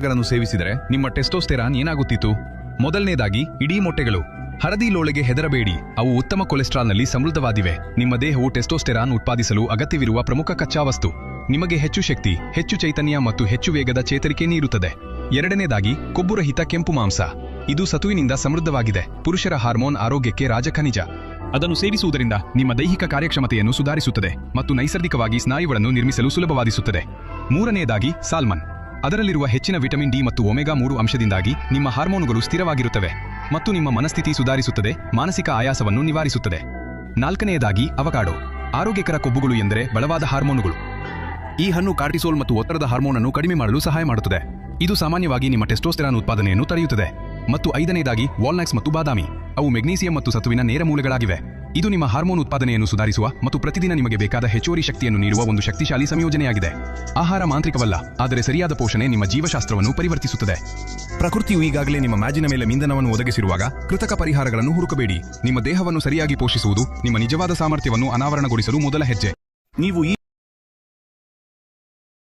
ಗಳನ್ನು ಸೇವಿಸಿದರೆ ನಿಮ್ಮ ಟೆಸ್ಟೋಸ್ಟೆರಾನ್ ಏನಾಗುತ್ತಿತ್ತು? ಮೊದಲನೇದಾಗಿ ಇಡೀ ಮೊಟ್ಟೆಗಳು. ಹಳದಿ ಲೋಳೆಗೆ ಹೆದರಬೇಡಿ, ಅವು ಉತ್ತಮ ಕೊಲೆಸ್ಟ್ರಾಲ್ನಲ್ಲಿ ಸಮೃದ್ಧವಾದಿವೆ. ನಿಮ್ಮ ದೇಹವು ಟೆಸ್ಟೋಸ್ಟೆರಾನ್ ಉತ್ಪಾದಿಸಲು ಅಗತ್ಯವಿರುವ ಪ್ರಮುಖ ಕಚ್ಚಾ ವಸ್ತು. ನಿಮಗೆ ಹೆಚ್ಚು ಶಕ್ತಿ, ಹೆಚ್ಚು ಚೈತನ್ಯ ಮತ್ತು ಹೆಚ್ಚು ವೇಗದ ಚೇತರಿಕೆ ನೀಡುತ್ತದೆ. ಎರಡನೇದಾಗಿ ಕೊಬ್ಬುರಹಿತ ಕೆಂಪು ಮಾಂಸ. ಇದು ಸತುವಿನಿಂದ ಸಮೃದ್ಧವಾಗಿದೆ. ಪುರುಷರ ಹಾರ್ಮೋನ್ ಆರೋಗ್ಯಕ್ಕೆ ರಾಜಖನಿಜ. ಅದನ್ನು ಸೇವಿಸುವುದರಿಂದ ನಿಮ್ಮ ದೈಹಿಕ ಕಾರ್ಯಕ್ಷಮತೆಯನ್ನು ಸುಧಾರಿಸುತ್ತದೆ ಮತ್ತು ನೈಸರ್ಗಿಕವಾಗಿ ಸ್ನಾಯುಗಳನ್ನು ನಿರ್ಮಿಸಲು ಸುಲಭವಾದಿಸುತ್ತದೆ. ಮೂರನೆಯದಾಗಿ ಸಾಲ್ಮನ್. ಅದರಲ್ಲಿರುವ ಹೆಚ್ಚಿನ ವಿಟಮಿನ್ ಡಿ ಮತ್ತು ಒಮೆಗಾ 3 ಅಂಶದಿಂದಾಗಿ ನಿಮ್ಮ ಹಾರ್ಮೋನುಗಳು ಸ್ಥಿರವಾಗಿರುತ್ತವೆ ಮತ್ತು ನಿಮ್ಮ ಮನಸ್ಥಿತಿ ಸುಧಾರಿಸುತ್ತದೆ, ಮಾನಸಿಕ ಆಯಾಸವನ್ನು ನಿವಾರಿಸುತ್ತದೆ. ನಾಲ್ಕನೆಯದಾಗಿ ಅವಕಾಡೋ. ಆರೋಗ್ಯಕರ ಕೊಬ್ಬುಗಳು ಎಂದರೆ ಬಲವಾದ ಹಾರ್ಮೋನುಗಳು. ಈ ಹಣ್ಣು ಕಾರ್ಟಿಸೋಲ್ ಮತ್ತು ಒತ್ತಡದ ಹಾರ್ಮೋನ್ ಅನ್ನು ಕಡಿಮೆ ಮಾಡಲು ಸಹಾಯ ಮಾಡುತ್ತದೆ. ಇದು ಸಾಮಾನ್ಯವಾಗಿ ನಿಮ್ಮ ಟೆಸ್ಟೋಸ್ಟೆರಾನ್ ಉತ್ಪಾದನೆಯನ್ನು ತಡೆಯುತ್ತದೆ. ಮತ್ತು ಐದನೇದಾಗಿ ವಾಲ್ನಟ್ಸ್ ಮತ್ತು ಬಾದಾಮಿ. ಅವು ಮೆಗ್ನೀಸಿಯಂ ಮತ್ತು ಸತುವಿನ ನೇರ ಮೂಲಗಳಾಗಿವೆ. ಇದು ನಿಮ್ಮ ಹಾರ್ಮೋನ್ ಉತ್ಪಾದನೆಯನ್ನು ಸುಧಾರಿಸುವ ಮತ್ತು ಪ್ರತಿದಿನ ನಿಮಗೆ ಬೇಕಾದ ಹೆಚ್ಚುವರಿ ಶಕ್ತಿಯನ್ನು ನೀಡುವ ಒಂದು ಶಕ್ತಿಶಾಲಿ ಸಂಯೋಜನೆಯಾಗಿದೆ. ಆಹಾರ ಮಾಂತ್ರಿಕವಲ್ಲ, ಆದರೆ ಸರಿಯಾದ ಪೋಷಣೆ ನಿಮ್ಮ ಜೀವಶಾಸ್ತ್ರವನ್ನು ಪರಿವರ್ತಿಸುತ್ತದೆ. ಪ್ರಕೃತಿಯು ಈಗಾಗಲೇ ನಿಮ್ಮ ಮ್ಯಾಜಿನ ಮೇಲೆ ಇಂಧನವನ್ನು ಒದಗಿಸಿರುವಾಗ ಕೃತಕ ಪರಿಹಾರಗಳನ್ನು ಹುಡುಕಬೇಡಿ. ನಿಮ್ಮ ದೇಹವನ್ನು ಸರಿಯಾಗಿ ಪೋಷಿಸುವುದು ನಿಮ್ಮ ನಿಜವಾದ ಸಾಮರ್ಥ್ಯವನ್ನು ಅನಾವರಣಗೊಳಿಸಲು ಮೊದಲ ಹೆಜ್ಜೆ. ನೀವು